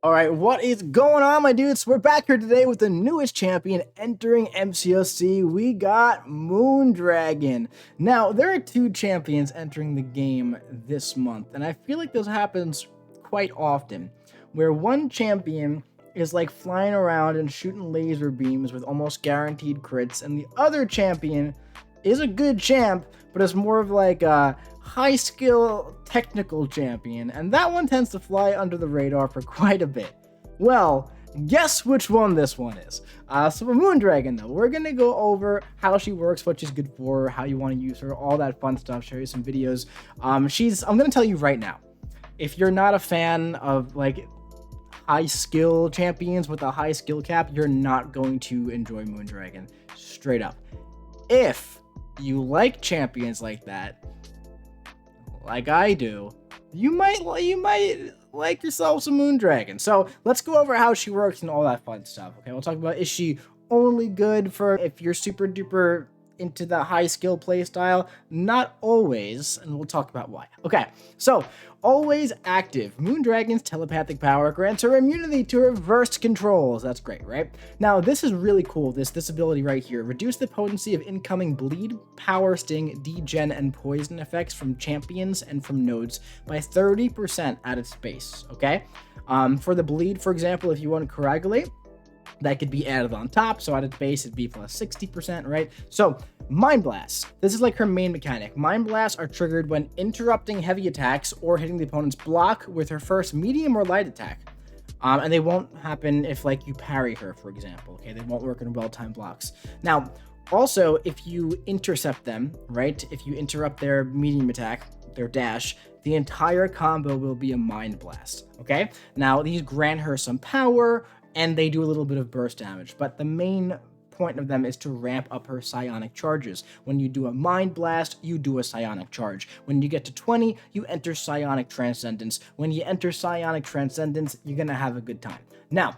All right, what is going on, my dudes? We're back here today with the newest champion entering MCOC. We got Moondragon. Now, there are two champions entering the game this month, and I feel like this happens quite often, where one champion is like flying around and shooting laser beams with almost guaranteed crits, and the other champion is a good champ, but it's more of like a high skill technical champion, and that one tends to fly under the radar for quite a bit. Well, guess which one this one is. So for Moondragon, though, we're gonna go over how she works, what she's good for, how you want to use her, all that fun stuff, show you some videos. I'm gonna tell you right now, if you're not a fan of like high skill champions with a high skill cap, you're not going to enjoy Moondragon, straight up. If you like champions like that, like I do, you might like yourself some Moondragon. So let's go over how she works and all that fun stuff. Okay, we'll talk about, is she only good for if you're super duper into the high skill play style? Not always, and we'll talk about why. Okay, so always active. Moondragon's telepathic power grants her immunity to reversed controls. That's great, right? Now, this is really cool, this ability right here. Reduce the potency of incoming bleed, power, sting, degen, and poison effects from champions and from nodes by 30% at its base, okay? For the bleed, for example, if you want to coagulate, that could be added on top, so at its base it'd be plus 60%, right? So, Mind Blasts. This is like her main mechanic. Mind Blasts are triggered when interrupting heavy attacks or hitting the opponent's block with her first medium or light attack. And they won't happen if, like, you parry her, for example, okay? They won't work in well-timed blocks. Now, also, if you intercept them, right? If you interrupt their medium attack, their dash, the entire combo will be a Mind Blast, okay? Now, these grant her some power, and they do a little bit of burst damage, but the main point of them is to ramp up her psionic charges. When you do a Mind Blast, you do a psionic charge. When you get to 20, you enter psionic transcendence. When you enter psionic transcendence, you're gonna have a good time. Now,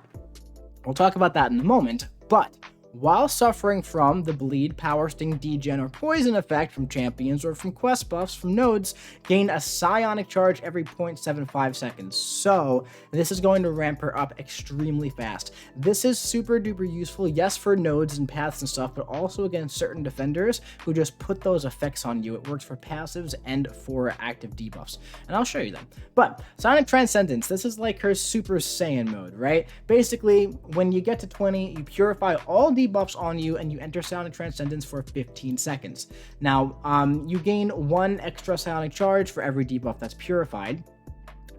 we'll talk about that in a moment, but while suffering from the bleed, power, sting, degen, or poison effect from champions or from quest buffs from nodes, gain a psionic charge every 0.75 seconds. So this is going to ramp her up extremely fast. This is super duper useful, yes, for nodes and paths and stuff, but also against certain defenders who just put those effects on you. It works for passives and for active debuffs, and I'll show you them. But psionic transcendence, this is like her Super Saiyan mode, right? Basically, when you get to 20, you purify all debuffs on you and you enter psionic transcendence for 15 seconds. Now, you gain 1 extra psionic charge for every debuff that's purified,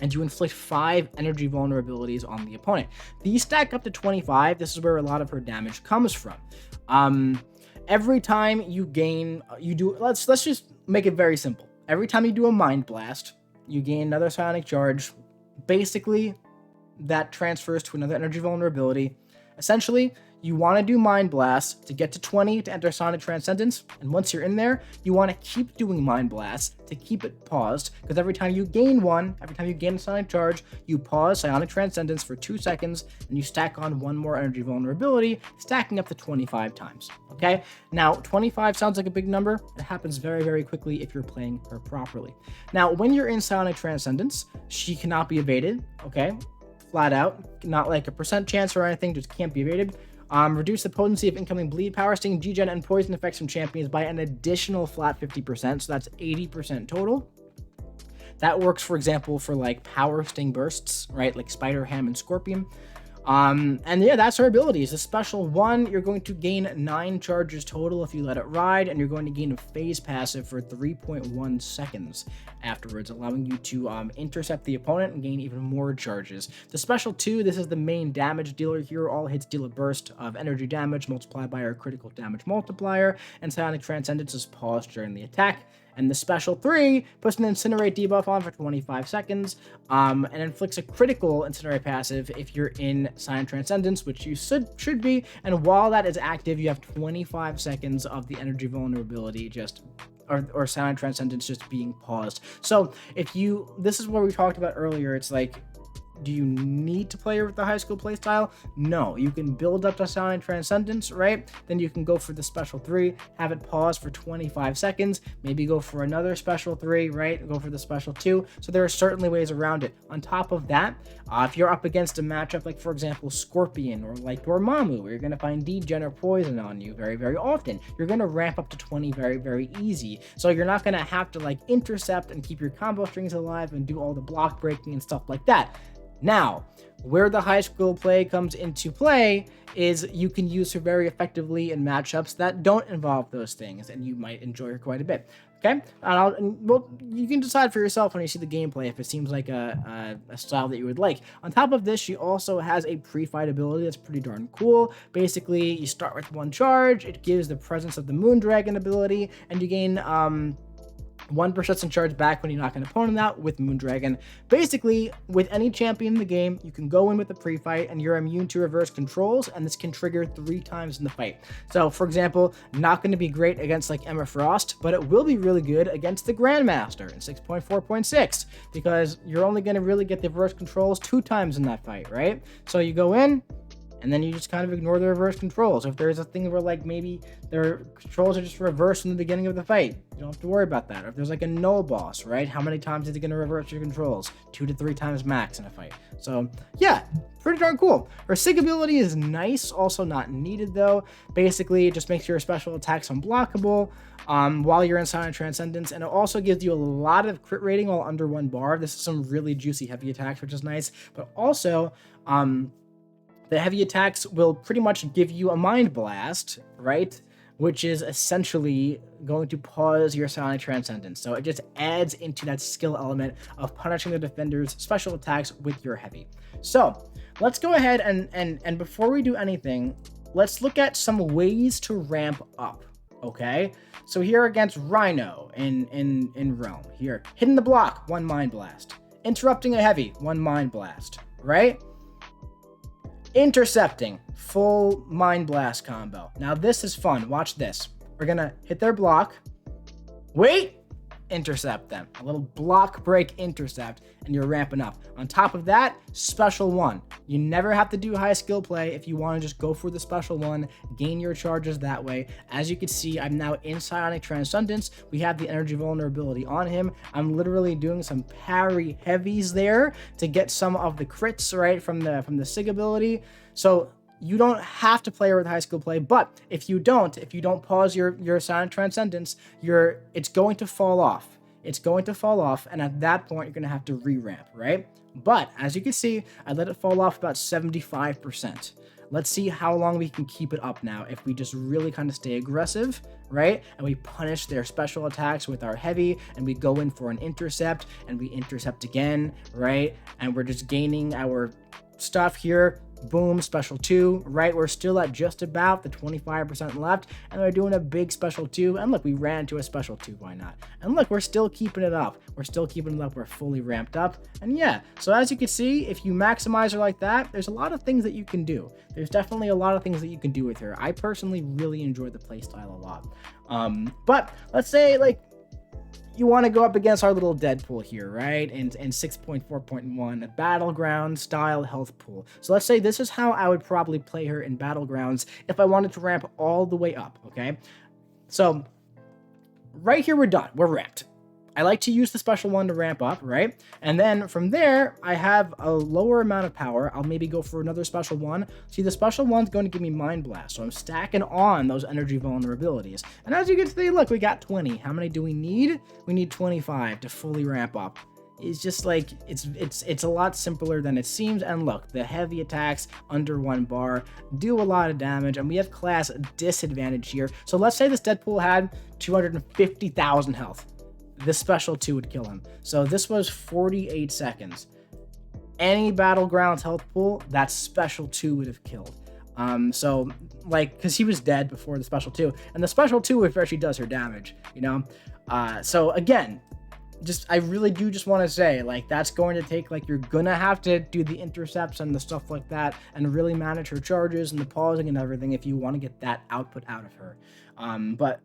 and you inflict 5 energy vulnerabilities on the opponent. These stack up to 25. This is where a lot of her damage comes from. Every time you gain, let's just make it very simple. Every time you do a Mind Blast, you gain another psionic charge. Basically, that transfers to another energy vulnerability. Essentially, you want to do Mind Blast to get to 20 to enter Psionic Transcendence, and once you're in there, you want to keep doing Mind Blast to keep it paused, because every time you gain a Psionic Charge, you pause Psionic Transcendence for 2 seconds, and you stack on 1 more energy vulnerability, stacking up to 25 times, okay? Now, 25 sounds like a big number. It happens very, very quickly if you're playing her properly. Now, when you're in Psionic Transcendence, she cannot be evaded, okay? Flat out, not like a percent chance or anything, just can't be evaded. Reduce the potency of incoming bleed, power, sting, degen, and poison effects from champions by an additional flat 50%, so that's 80% total. That works, for example, for like power sting bursts, right? Like Spider, Ham, and Scorpion. And yeah, that's her abilities. The special one, you're going to gain 9 charges total if you let it ride, and you're going to gain a phase passive for 3.1 seconds afterwards, allowing you to intercept the opponent and gain even more charges. The special 2, this is the main damage dealer here. All hits deal a burst of energy damage multiplied by our critical damage multiplier, and Psionic Transcendence is paused during the attack. And the special 3 puts an Incinerate debuff on for 25 seconds, and inflicts a critical Incinerate passive if you're in Psionic Transcendence, which you should be, and while that is active, you have 25 seconds of the energy vulnerability or Psionic Transcendence just being paused. So this is what we talked about earlier, it's like, do you need to play her with the high school playstyle? No, you can build up to Silent Transcendence, right? Then you can go for the special 3, have it pause for 25 seconds, maybe go for another special 3, right? Go for the special 2. So there are certainly ways around it. On top of that, if you're up against a matchup like, for example, Scorpion or like Dormammu, where you're going to find Degen or Poison on you very, very often, you're going to ramp up to 20 very, very easy. So you're not going to have to like intercept and keep your combo strings alive and do all the block breaking and stuff like that. Now, where the high school play comes into play is you can use her very effectively in matchups that don't involve those things, and you might enjoy her quite a bit. Okay, well, you can decide for yourself when you see the gameplay if it seems like a style that you would like. On top of this, she also has a pre-fight ability that's pretty darn cool. Basically, you start with 1 charge. It gives the presence of the Moondragon ability, and you gain 1 persistent charge back when you knock an opponent out with Moondragon. Basically, with any champion in the game, you can go in with the pre-fight and you're immune to reverse controls, and this can trigger 3 times in the fight. So, for example, not going to be great against like Emma Frost, but it will be really good against the Grandmaster in 6.4.6, because you're only going to really get the reverse controls 2 times in that fight, right? So you go in, and then you just kind of ignore the reverse controls. If there's a thing where like maybe their controls are just reversed in the beginning of the fight, you don't have to worry about that. Or if there's like a null boss, right? How many times is it going to reverse your controls? 2 to 3 times max in a fight. So yeah, pretty darn cool. Her Sig ability is nice, also not needed though. Basically, it just makes your special attacks unblockable while you're in Silent Transcendence, and it also gives you a lot of crit rating while under 1 bar. This is some really juicy heavy attacks, which is nice, but also the heavy attacks will pretty much give you a Mind Blast, right? Which is essentially going to pause your Silent Transcendence. So it just adds into that skill element of punishing the defender's special attacks with your heavy. So let's go ahead and before we do anything, let's look at some ways to ramp up, okay? So here against Rhino in Realm, here, hitting the block, 1 Mind Blast. Interrupting a heavy, 1 Mind Blast, right? Intercepting, full Mind Blast combo. Now this is fun. Watch this. We're gonna hit their block. Wait! Intercept them. A little block break intercept, and you're ramping up. On top of that, special 1. You never have to do high skill play if you want to just go for the special 1, gain your charges that way. As you can see, I'm now in Psionic Transcendence. We have the energy vulnerability on him. I'm literally doing some parry heavies there to get some of the crits, right, from the Sig ability. So you don't have to play her with high skill play, but if you don't pause your Silent Transcendence, it's going to fall off. It's going to fall off, and at that point, you're going to have to re-ramp, right? But as you can see, I let it fall off about 75%. Let's see how long we can keep it up now if we just really kind of stay aggressive, right? And we punish their special attacks with our heavy, and we go in for an intercept, and we intercept again, right? And we're just gaining our stuff here. Boom, special 2, right? We're still at just about the 25% left, and we're doing a big special 2, and look, we ran to a special 2, why not? And look, we're still keeping it up. We're fully ramped up, and yeah, so as you can see, if you maximize her like that, there's a lot of things that you can do. There's definitely a lot of things that you can do with her. I personally really enjoy the playstyle a lot. But let's say, like, you want to go up against our little Deadpool here, right? And 6.4.1, a Battleground style health pool. So let's say this is how I would probably play her in Battlegrounds if I wanted to ramp all the way up, okay? So right here, we're done. We're ramped. I like to use the special 1 to ramp up, right? And then from there, I have a lower amount of power. I'll maybe go for another special 1. See, the special 1's going to give me Mind Blast, so I'm stacking on those energy vulnerabilities. And as you can see, look, we got 20. How many do we need? We need 25 to fully ramp up. It's just like, it's a lot simpler than it seems. And look, the heavy attacks under 1 bar do a lot of damage, and we have class disadvantage here. So let's say this Deadpool had 250,000 health. This special 2 would kill him. So this was 48 seconds. Any Battlegrounds health pool, that special 2 would have killed. So, like, because he was dead before the special 2. And the special 2 actually does her damage, you know? So, again, I really do just want to say, like, that's going to take, like, you're going to have to do the intercepts and the stuff like that and really manage her charges and the pausing and everything if you want to get that output out of her. But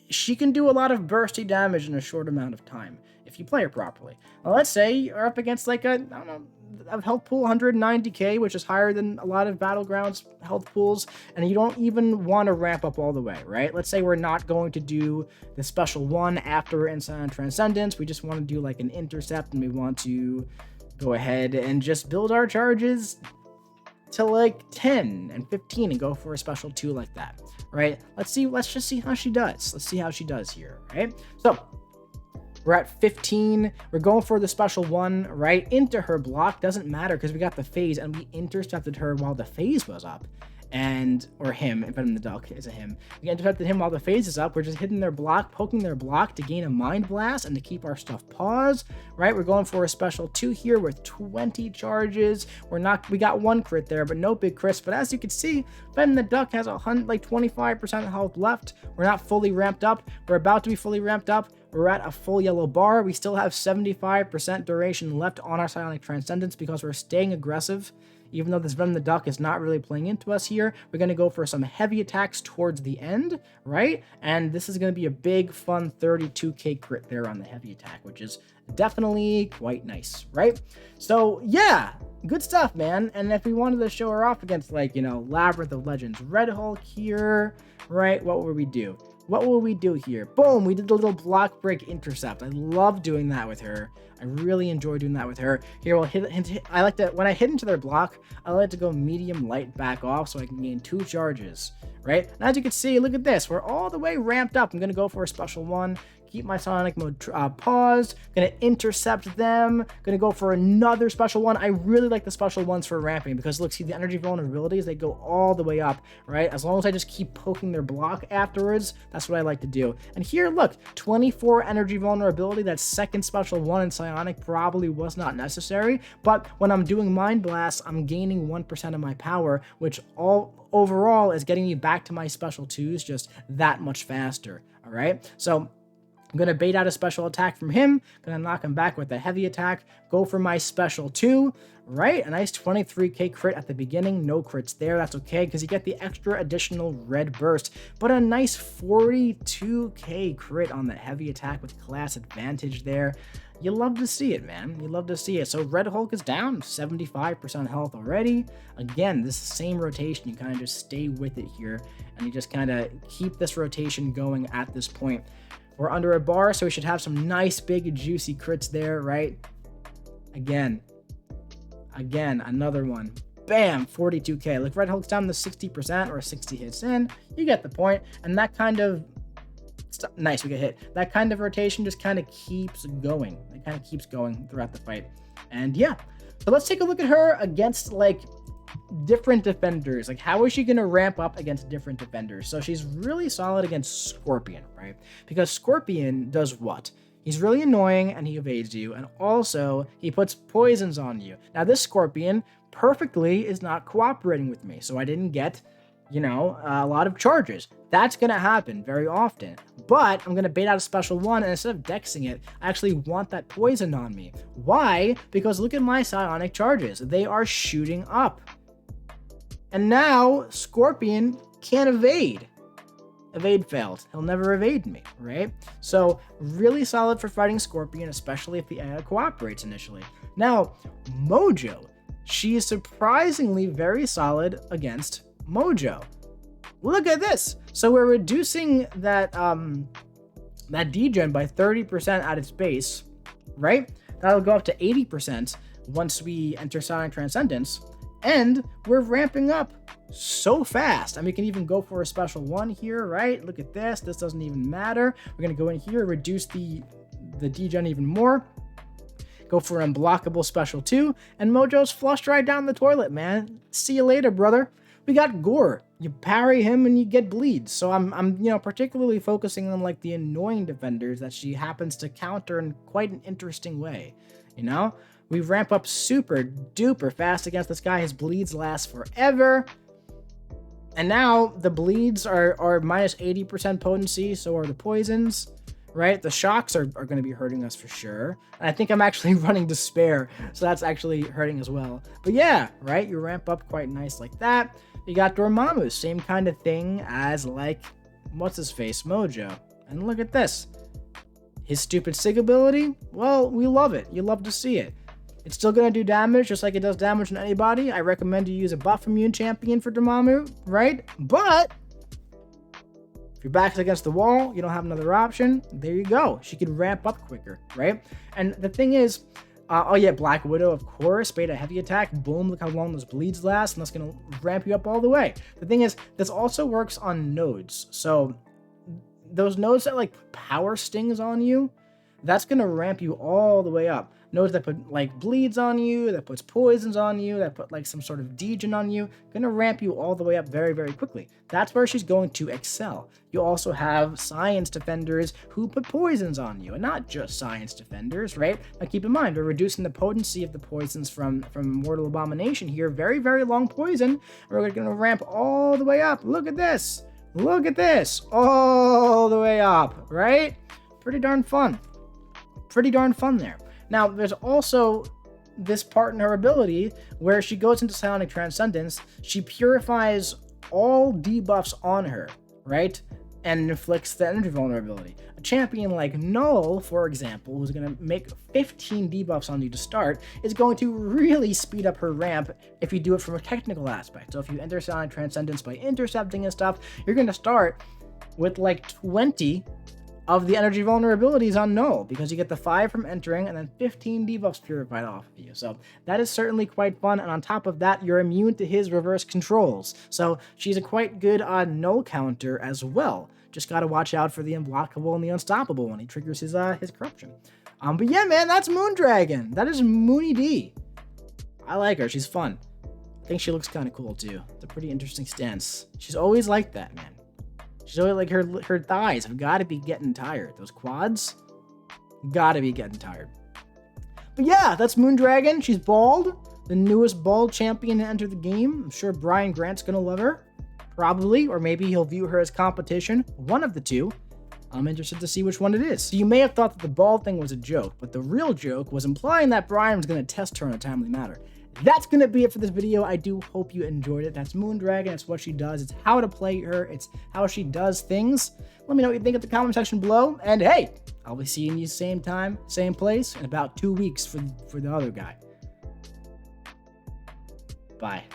she can do a lot of bursty damage in a short amount of time if you play her properly. Now, let's say you're up against like a, I don't know, of health pool, 190k, which is higher than a lot of Battlegrounds health pools, and you don't even want to ramp up all the way, right? Let's say we're not going to do the special one after we're in Silent Transcendence. We just want to do like an intercept, and we want to go ahead and just build our charges to like 10 and 15 and go for a special 2 like that, right? Let's just see how she does. Let's see how she does here, right? So we're at 15. We're going for the special 1 right into her block. Doesn't matter because we got the phase and we intercepted her while the phase was up. Or him, if I'm the duck, is a him. We intercepted him while the phase is up. We're just hitting their block, poking their block to gain a Mind Blast and to keep our stuff paused, right? We're going for a special 2 here with 20 charges. We got 1 crit there, but no big crits. But as you can see, Ben the duck has 25% health left. We're not fully ramped up. We're about to be fully ramped up. We're at a full yellow bar. We still have 75% duration left on our Psionic Transcendence because we're staying aggressive. Even though this Venom the Duck is not really playing into us here, we're going to go for some heavy attacks towards the end, right? And this is going to be a big, fun 32k crit there on the heavy attack, which is definitely quite nice, right? So, yeah, good stuff, man. And if we wanted to show her off against, like, Labyrinth of Legends, Red Hulk here, right? What would we do? What will we do here? Boom, we did the little block break intercept. I love doing that with her. I really enjoy doing that with her. Here, we'll hit. I like to, when I hit into their block, I like to go medium light back off so I can gain 2 charges, right? And as you can see, look at this. We're all the way ramped up. I'm going to go for a special 1. Keep my Sonic mode paused. Gonna intercept them. Gonna go for another special 1. I really like the special 1s for ramping because look, see the energy vulnerabilities, they go all the way up, right? As long as I just keep poking their block afterwards, that's what I like to do. And here, look, 24 energy vulnerability. That second special 1 in Psionic probably was not necessary, but when I'm doing Mind Blast, I'm gaining 1% of my power, which overall is getting me back to my special 2s just that much faster, all right? So I'm going to bait out a special attack from him. Going to knock him back with a heavy attack. Go for my special 2, right? A nice 23k crit at the beginning. No crits there. That's okay because you get the extra additional red burst. But a nice 42k crit on the heavy attack with class advantage there. You love to see it, man. You love to see it. So Red Hulk is down 75% health already. Again, this same rotation. You kind of just stay with it here. And you just kind of keep this rotation going at this point. We're under a bar, so we should have some nice, big, juicy crits there, right? Again, another one. Bam, 42k. Like Red Hulk's down to 60% or 60 hits in. You get the point. And that kind of... Nice, we get hit. That kind of rotation just kind of keeps going. It kind of keeps going throughout the fight. And yeah, so let's take a look at her against, like, different defenders. Like, how is she going to ramp up against different defenders? So she's really solid against Scorpion, right? Because Scorpion does what? He's really annoying and he evades you, and also he puts poisons on you. Now this Scorpion perfectly is not cooperating with me, so I didn't get, a lot of charges. That's going to happen very often. But I'm going to bait out a special 1, and instead of dexing it, I actually want that poison on me. Why? Because look at my psionic charges. They are shooting up. And now Scorpion can't evade. Evade failed. He'll never evade me, right? So really solid for fighting Scorpion, especially if the AI cooperates initially. Now, Mojo. She is surprisingly very solid against Mojo. Look at this. So we're reducing that degen by 30% at its base, right? That'll go up to 80% once we enter Sonic Transcendence. And we're ramping up so fast. And we can even go for a special 1 here, right? Look at this. This doesn't even matter. We're going to go in here, reduce the degen even more. Go for an unblockable special 2. And Mojo's flushed right down the toilet, man. See you later, brother. We got Gore. You parry him and you get bleeds. So I'm particularly focusing on like the annoying defenders that she happens to counter in quite an interesting way. We ramp up super duper fast against this guy. His bleeds last forever. And now the bleeds are minus 80% potency, so are the poisons, right? The shocks are going to be hurting us for sure. And I think I'm actually running Despair, so that's actually hurting as well. But yeah, right? You ramp up quite nice like that. You got Dormammu, same kind of thing as like, what's his face, Mojo. And look at this. His stupid Sig ability, well, we love it. You love to see it. It's still going to do damage, just like it does damage on anybody. I recommend you use a buff immune champion for Dormammu, right? But if your back's against the wall, you don't have another option, there you go. She could ramp up quicker, right? And the thing is, oh yeah, Black Widow, of course, beta heavy attack, boom, look how long those bleeds last, and that's going to ramp you up all the way. The thing is, this also works on nodes. So those nodes that like power stings on you, that's going to ramp you all the way up. Nodes that put like bleeds on you, that puts poisons on you, that put like some sort of degen on you, going to ramp you all the way up very, very quickly. That's where she's going to excel. You also have science defenders who put poisons on you, and not just science defenders, right? Now keep in mind, we're reducing the potency of the poisons from Mortal Abomination here. Very, very long poison. We're going to ramp all the way up. Look at this. Look at this. All the way up, right? Pretty darn fun. Pretty darn fun there. Now, there's also this part in her ability where she goes into Psionic Transcendence. She purifies all debuffs on her, right? And inflicts the energy vulnerability. A champion like Null, for example, who's going to make 15 debuffs on you to start, is going to really speed up her ramp if you do it from a technical aspect. So if you enter Psionic Transcendence by intercepting and stuff, you're going to start with like 20 of the energy vulnerabilities on Null, because you get the 5 from entering and then 15 debuffs purified off of you. So that is certainly quite fun, and on top of that, you're immune to his reverse controls. So she's a quite good Null counter as well. Just gotta watch out for the unblockable and the unstoppable when he triggers his corruption. But yeah, man, that's Moondragon. That is Moony D. I like her. She's fun. I think she looks kind of cool too. It's a pretty interesting stance. She's always like that, man. She's always like her thighs have got to be getting tired. Those quads got to be getting tired. But yeah, that's Moondragon. She's bald. The newest bald champion to enter the game. I'm sure Brian Grant's going to love her. Probably. Or maybe he'll view her as competition. One of the two. I'm interested to see which one it is. So you may have thought that the bald thing was a joke, but the real joke was implying that Brian was going to test her in a timely manner. That's going to be it for this video. I do hope you enjoyed it. That's Moondragon. It's what she does. It's how to play her. It's how she does things. Let me know what you think in the comment section below. And hey, I'll be seeing you same time, same place in about 2 weeks for the other guy. Bye.